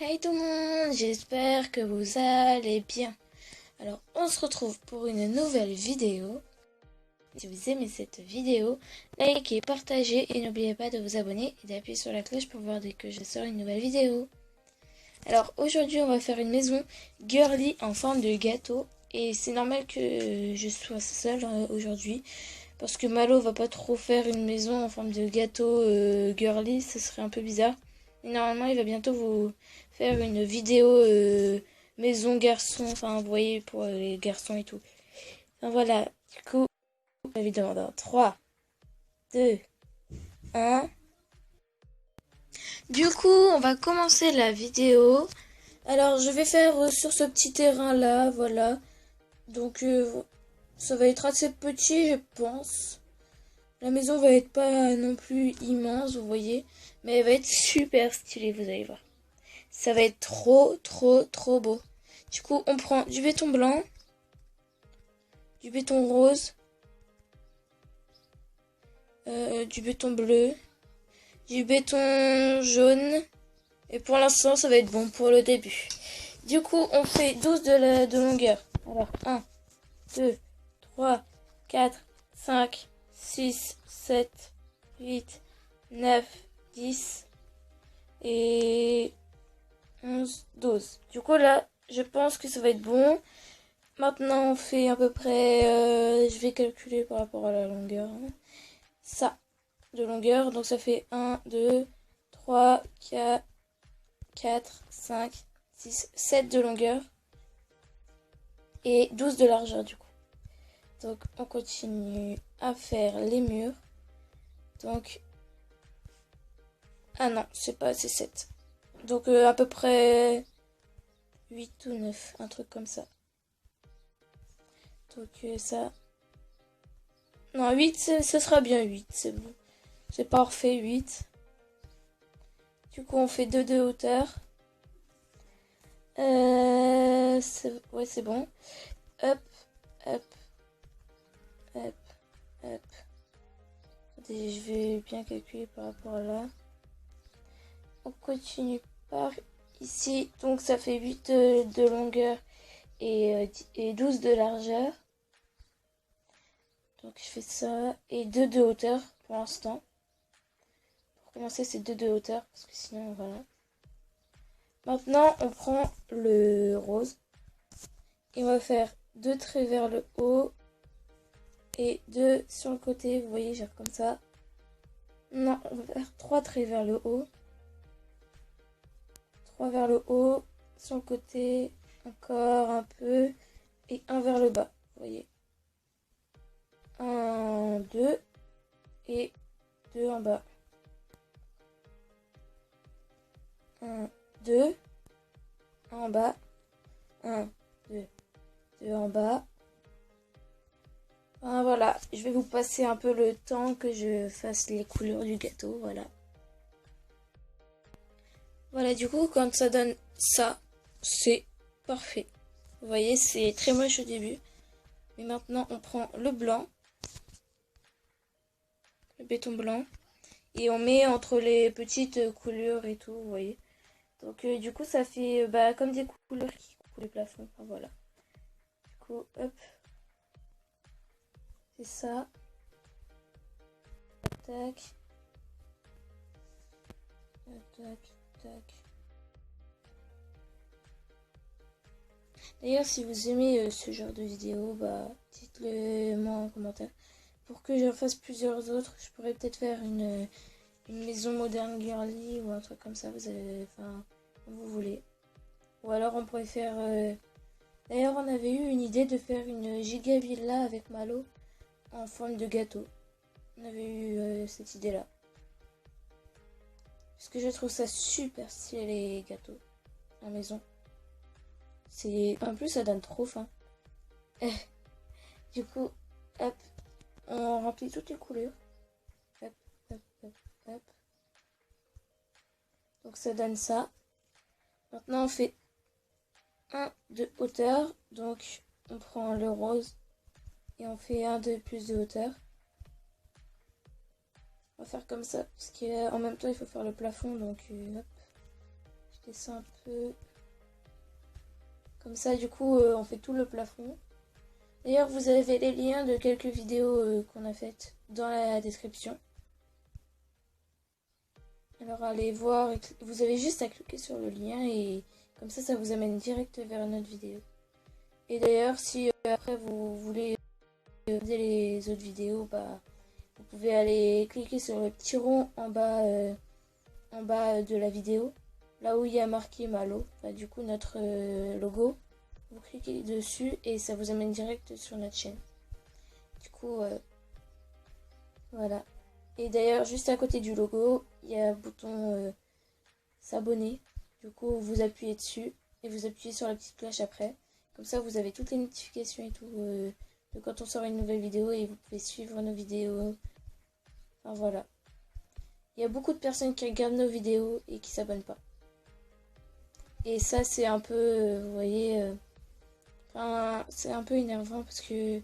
Hey tout le monde, j'espère que vous allez bien. Alors on se retrouve pour une nouvelle vidéo. Si vous aimez cette vidéo, likez, partagez et n'oubliez pas de vous abonner et d'appuyer sur la cloche pour voir dès que je sors une nouvelle vidéo. Alors aujourd'hui on va faire une maison girly en forme de gâteau. Et c'est normal que je sois seule aujourd'hui. Parce que Malo va pas trop faire une maison en forme de gâteau girly, ce serait un peu bizarre. Et normalement, il va bientôt vous faire une vidéo maison garçon, enfin, vous voyez, pour les garçons et tout. Enfin, voilà, du coup, évidemment, dans 3, 2, 1. Du coup, on va commencer la vidéo. Alors, je vais faire sur ce petit terrain-là, voilà. Donc, ça va être assez petit, je pense. La maison va être pas non plus immense, vous voyez, mais elle va être super stylée, vous allez voir. Ça va être trop, trop, trop beau. Du coup, on prend du béton blanc, du béton rose, du béton bleu, du béton jaune. Et pour l'instant, ça va être bon pour le début. Du coup, on fait 12 de longueur. Alors, 1, 2, 3, 4, 5, 6, 7, 8, 9, 10 et 11, 12. Du coup, là, je pense que ça va être bon. Maintenant, on fait à peu près, je vais calculer par rapport à la longueur, hein. Ça, de longueur. Donc, ça fait 1, 2, 3, 4, 5, 6, 7 de longueur. Et 12 de largeur, du coup. Donc, on continue à faire les murs. Donc, ah non, c'est pas assez 7. Donc, à peu près 8 ou 9, un truc comme ça. Donc, ça... Non, 8, ce sera bien 8, c'est bon. C'est parfait, 8. Du coup, on fait 2 de hauteur. Ouais, c'est bon. Hop, hop, hop, hop. Attendez, je vais bien calculer par rapport à là. On continue par ici. Donc, ça fait 8 de longueur et 12 de largeur. Donc, je fais ça. Et 2 de hauteur pour l'instant. Pour commencer, c'est 2 de hauteur. Parce que sinon, voilà. Maintenant, on prend le rose. Et on va faire 2 traits vers le haut. Et 2 sur le côté. Vous voyez, genre comme ça. Non, on va faire 3 traits vers le haut. 3 vers le haut. Sur le côté. Encore un peu. Et un vers le bas. Vous voyez. 1, 2. Et 2 en bas. 1, 2. En bas. 1, 2. 2 en bas. Ah, voilà, je vais vous passer un peu le temps que je fasse les couleurs du gâteau, voilà. Voilà, du coup, quand ça donne ça, c'est parfait. Vous voyez, c'est très moche au début. Mais maintenant, on prend le blanc, le béton blanc, et on met entre les petites coulures et tout, vous voyez. Donc, du coup, ça fait comme des couleurs qui couvrent le plafond. Enfin, voilà. Du coup, hop, c'est ça. Tac, tac, tac. D'ailleurs, si vous aimez ce genre de vidéo, dites-le moi en commentaire. Pour que j'en fasse plusieurs autres, je pourrais peut-être faire une maison moderne girly ou un truc comme ça, vous avez, enfin, comme vous voulez. Ou alors on pourrait faire... D'ailleurs, on avait eu une idée de faire une giga villa avec Malo en forme de gâteau. On avait eu cette idée-là. Parce que je trouve ça super stylé les gâteaux en maison. En plus, ça donne trop faim. Du coup, hop, on remplit toutes les couleurs. Hop, hop, hop, hop. Donc ça donne ça. Maintenant, on fait un de hauteur. Donc, on prend le rose et on fait un de plus de hauteur. On va faire comme ça parce qu'en même temps, il faut faire le plafond. Donc, hop, fais ça un peu comme ça, du coup on fait tout le plafond. D'ailleurs vous avez les liens de quelques vidéos qu'on a faites dans la description. Alors allez voir, vous avez juste à cliquer sur le lien et comme ça vous amène direct vers notre vidéo. Et d'ailleurs si après vous voulez regarder les autres vidéos, bah vous pouvez aller cliquer sur le petit rond en bas de la vidéo, là où il y a marqué Malo, bah, du coup notre logo. Vous cliquez dessus et ça vous amène direct sur notre chaîne. Du coup, voilà. Et d'ailleurs, juste à côté du logo, il y a un bouton s'abonner. Du coup, vous appuyez dessus et vous appuyez sur la petite cloche après. Comme ça, vous avez toutes les notifications et tout de quand on sort une nouvelle vidéo et vous pouvez suivre nos vidéos. Enfin voilà. Il y a beaucoup de personnes qui regardent nos vidéos et qui s'abonnent pas. Et ça, c'est un peu, vous voyez, c'est un peu énervant parce que,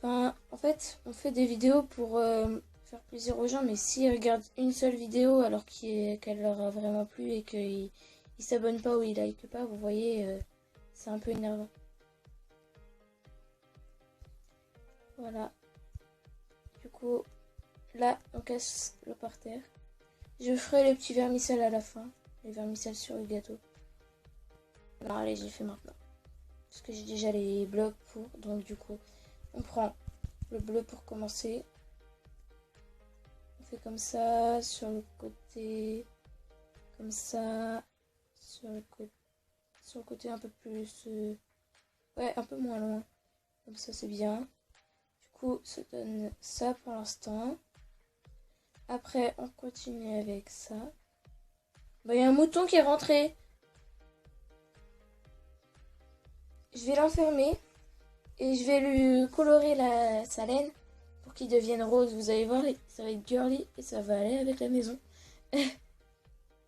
en fait, on fait des vidéos pour faire plaisir aux gens, mais s'ils regardent une seule vidéo alors qu'elle leur a vraiment plu et qu'ils s'abonnent pas ou ils likent pas, vous voyez, c'est un peu énervant. Voilà. Du coup, là, on casse le parterre. Je ferai les petits vermicelles à la fin, les vermicelles sur le gâteau. Non, allez, je les fais maintenant. Parce que j'ai déjà les blocs pour, donc du coup, on prend le bleu pour commencer. On fait comme ça, sur le côté, comme ça, sur le côté un peu plus, ouais, un peu moins loin. Comme ça, c'est bien. Du coup, ça donne ça pour l'instant. Après, on continue avec ça. Bah, il y a un mouton qui est rentré. Je vais l'enfermer et je vais lui colorer sa laine pour qu'il devienne rose. Vous allez voir, ça va être girly et ça va aller avec la maison.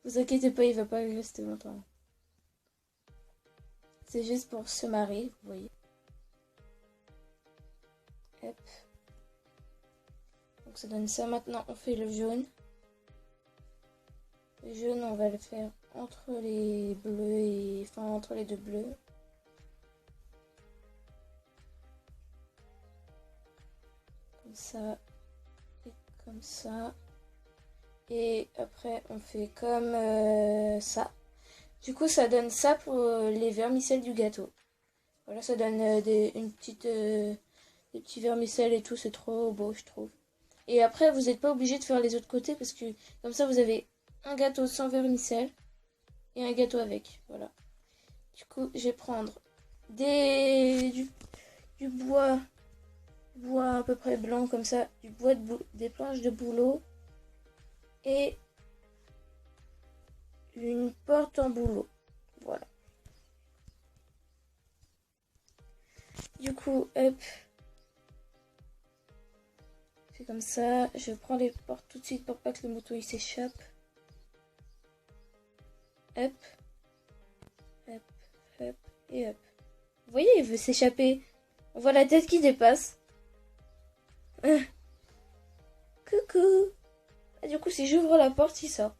Vous inquiétez pas, il va pas rester longtemps. C'est juste pour se marrer, vous voyez. Hop. Donc ça donne ça. Maintenant, on fait le jaune. Le jaune, on va le faire entre les bleus et... Enfin, entre les deux bleus. Comme ça. Et comme ça. Et après, on fait comme ça. Du coup, ça donne ça pour les vermicelles du gâteau. Voilà, ça donne des petits vermicelles et tout. C'est trop beau, je trouve. Et après, vous n'êtes pas obligé de faire les autres côtés parce que comme ça, vous avez un gâteau sans vermicelle et un gâteau avec. Voilà. Du coup, je vais prendre du bois à peu près blanc comme ça, des planches de bouleau et une porte en bouleau. Voilà. Du coup, hop. C'est comme ça. Je prends les portes tout de suite pour pas que le mouton il s'échappe. Hop. Hop. Hop. Et hop. Vous voyez, il veut s'échapper. On voit la tête qui dépasse. Coucou. Ah, du coup, si j'ouvre la porte, il sort.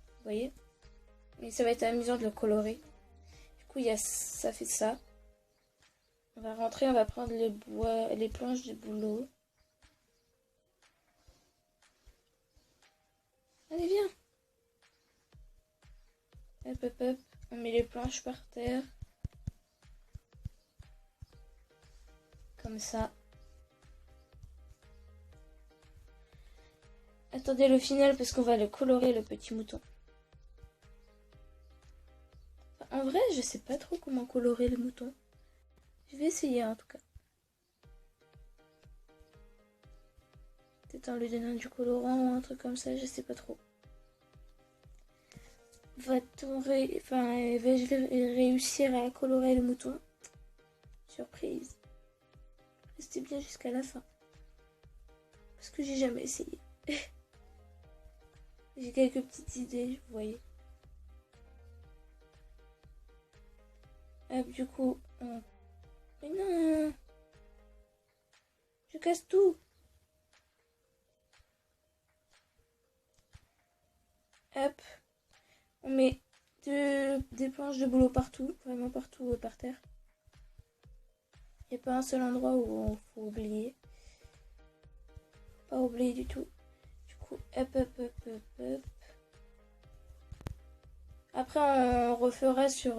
Vous voyez? Mais ça va être amusant de le colorer. Du coup, ça fait ça. On va rentrer, on va prendre le bois, les planches de bouleau. Allez, viens. Hop, hop, hop. On met les planches par terre. Comme ça. Attendez le final parce qu'on va le colorer, le petit mouton. En vrai, je sais pas trop comment colorer le mouton. Je vais essayer en tout cas. Peut-être en lui donnant du colorant ou un truc comme ça, je sais pas trop. Vais-je réussir à colorer le mouton? Surprise. Restez bien jusqu'à la fin. Parce que j'ai jamais essayé. J'ai quelques petites idées, vous voyez. Hop, du coup, mais non! Je casse tout! Hop. On met des planches de boulot partout, vraiment partout par terre. Il n'y a pas un seul endroit où il faut oublier. Pas oublier du tout. Du coup, hop. Après, on refera sur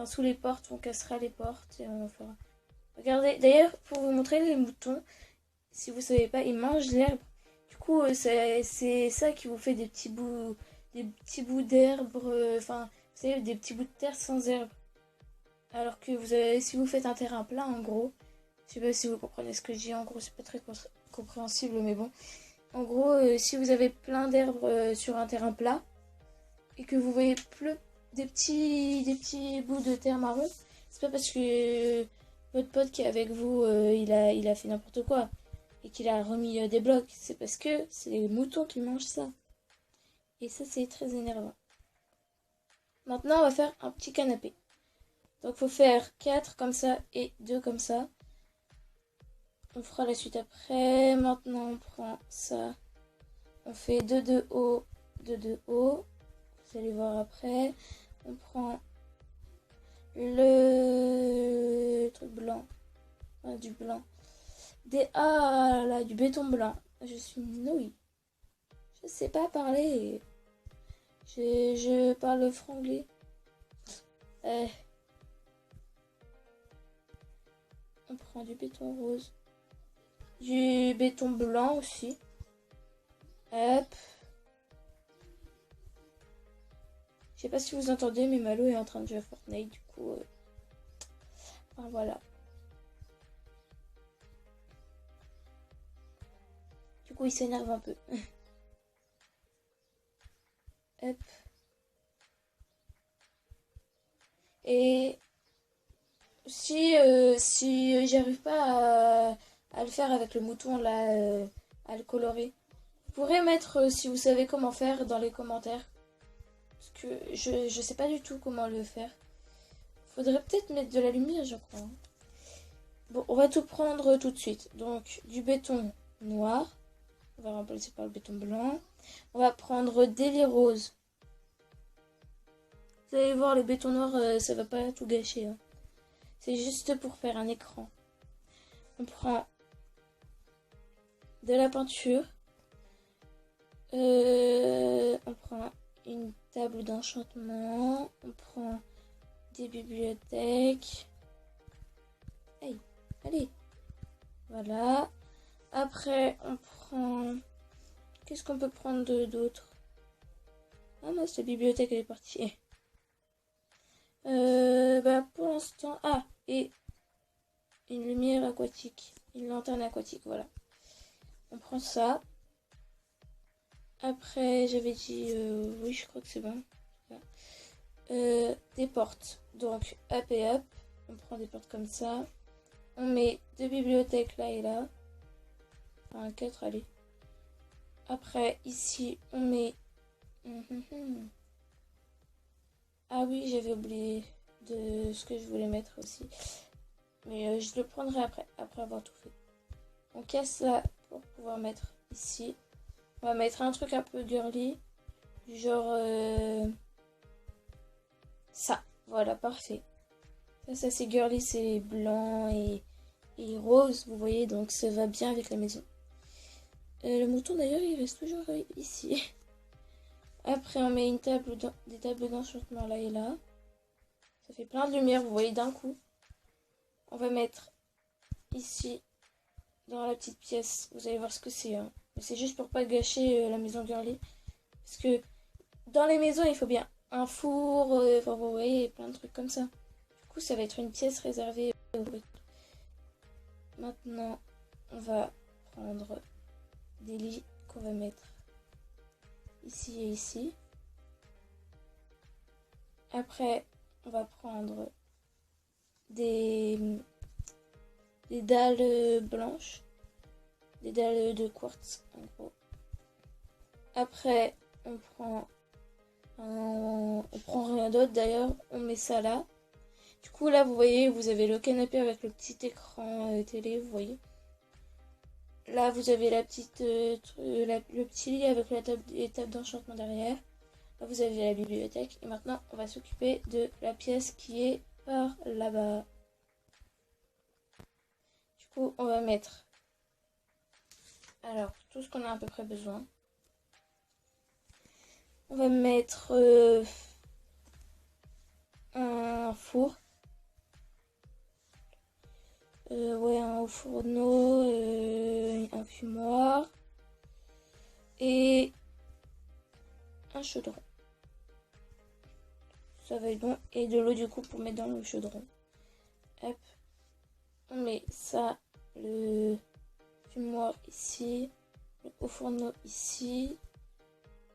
sous les portes, on cassera les portes et on fera. Regardez, d'ailleurs, pour vous montrer les moutons, si vous savez pas, ils mangent l'herbe. Du coup, c'est ça qui vous fait des petits bouts d'herbe, vous savez, des petits bouts de terre sans herbe. Alors que si vous faites un terrain plat, en gros, je sais pas si vous comprenez ce que je dis, en gros, c'est pas très compréhensible, mais bon. En gros, si vous avez plein d'herbes sur un terrain plat, et que vous voyez des petits bouts de terre marron, c'est pas parce que votre pote qui est avec vous, il a fait n'importe quoi, et qu'il a remis des blocs, c'est parce que c'est les moutons qui mangent ça. Et ça, c'est très énervant. Maintenant, on va faire un petit canapé. Donc, faut faire 4 comme ça et 2 comme ça. On fera la suite après. Maintenant, on prend ça. On fait 2 de haut, 2 de haut. Vous allez voir après. On prend le truc blanc. Du blanc. Du béton blanc. Je suis nouille. Je sais pas parler. Je parle franglais. On prend du béton rose. Du béton blanc aussi. Hop. Je sais pas si vous entendez, mais Malo est en train de jouer à Fortnite. Du coup, voilà. Du coup, il s'énerve un peu. Hop. Et si j'arrive pas à le faire avec le mouton là, à le colorer, vous pourrez mettre, si vous savez comment faire, dans les commentaires. Parce que je sais pas du tout comment le faire. Faudrait peut-être mettre de la lumière, je crois. Bon, on va tout prendre tout de suite. Donc, du béton noir. On va remplacer par le béton blanc. On va prendre des lits roses. Vous allez voir, le béton noir, ça va pas tout gâcher. Hein. C'est juste pour faire un écran. On prend de la peinture. On prend une table d'enchantement. On prend des bibliothèques. Hey, allez. Voilà. Après, on prend... Qu'est-ce qu'on peut prendre d'autre? Ah non, cette bibliothèque, elle est partie. Pour l'instant... Ah, et une lumière aquatique. Une lanterne aquatique, voilà. On prend ça. Après, j'avais dit... oui, je crois que c'est bon. Des portes. Donc, hop et hop. On prend des portes comme ça. On met 2 bibliothèques là et là. Enfin, 4, allez. Après, ici, on met... Ah oui, j'avais oublié de ce que je voulais mettre aussi. Mais je le prendrai après avoir tout fait. On casse ça pour pouvoir mettre ici. On va mettre un truc un peu girly. Du genre... ça. Voilà, parfait. Ça c'est girly, c'est blanc et rose, vous voyez. Donc ça va bien avec la maison. Le mouton d'ailleurs, il reste toujours ici. Après, on met des tables d'enchantement là et là. Ça fait plein de lumière, vous voyez, d'un coup. On va mettre ici, dans la petite pièce. Vous allez voir ce que c'est. Hein. Mais c'est juste pour pas gâcher la maison girly. Parce que dans les maisons, il faut bien un four. Vous voyez, plein de trucs comme ça. Du coup, ça va être une pièce réservée aux bruits. Maintenant, on va prendre des lits qu'on va mettre ici et ici. Après, on va prendre des dalles blanches, des dalles de quartz en gros. Après, on prend rien d'autre d'ailleurs, on met ça là. Du coup là, vous voyez, vous avez le canapé avec le petit écran télé, vous voyez. Là, vous avez le petit lit avec les tables d'enchantement derrière. Là, vous avez la bibliothèque. Et maintenant, on va s'occuper de la pièce qui est par là-bas. Du coup, on va mettre... Alors, tout ce qu'on a à peu près besoin. On va mettre un four. Ouais, un haut fourneau, un fumoir et un chaudron. Ça va être bon. Et de l'eau du coup pour mettre dans le chaudron. Hop. On met ça, le fumoir ici, le haut fourneau ici,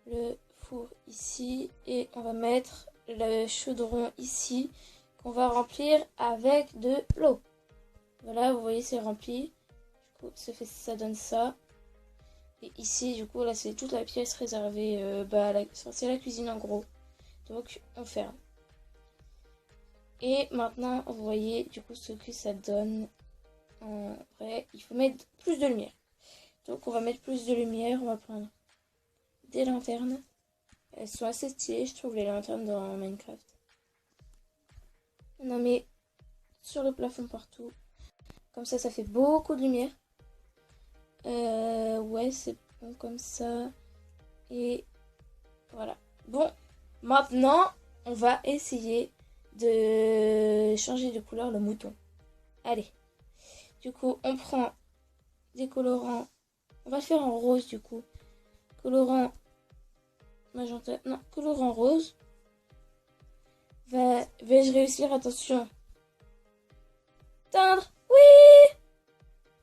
le four ici et on va mettre le chaudron ici qu'on va remplir avec de l'eau. Voilà, vous voyez, c'est rempli. Du coup, ça donne ça. Et ici, du coup, là, c'est toute la pièce réservée. C'est la cuisine en gros. Donc, on ferme. Et maintenant, vous voyez, du coup, ce que ça donne. En vrai, il faut mettre plus de lumière. Donc, on va mettre plus de lumière. On va prendre des lanternes. Elles sont assez stylées, je trouve, les lanternes dans Minecraft. On en met sur le plafond partout. Comme ça fait beaucoup de lumière. Ouais, c'est bon comme ça. Et voilà. Bon, maintenant, on va essayer de changer de couleur le mouton. Allez. Du coup, on prend des colorants. On va le faire en rose, du coup. Colorant magenta. Non, colorant rose. Vais-je réussir? Attention. Teindre. Oui!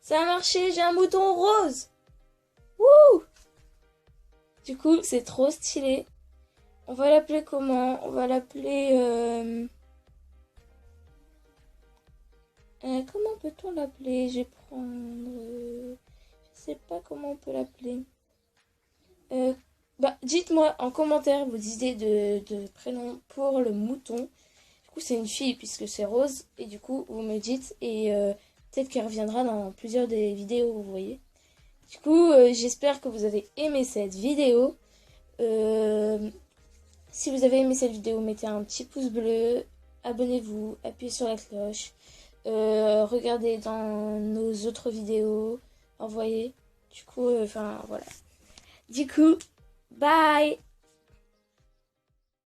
Ça a marché, j'ai un mouton rose. Wouh! Du coup, c'est trop stylé. On va l'appeler comment? On va l'appeler... comment peut-on l'appeler? Je vais prendre... je sais pas comment on peut l'appeler. Dites-moi en commentaire vos idées de prénom pour le mouton. Du coup, c'est une fille puisque c'est rose. Et du coup, vous me dites. Et peut-être qu'elle reviendra dans plusieurs des vidéos, vous voyez. Du coup, j'espère que vous avez aimé cette vidéo. Si vous avez aimé cette vidéo, mettez un petit pouce bleu. Abonnez-vous, appuyez sur la cloche. Regardez dans nos autres vidéos. Envoyez. Du coup, voilà. Du coup, bye!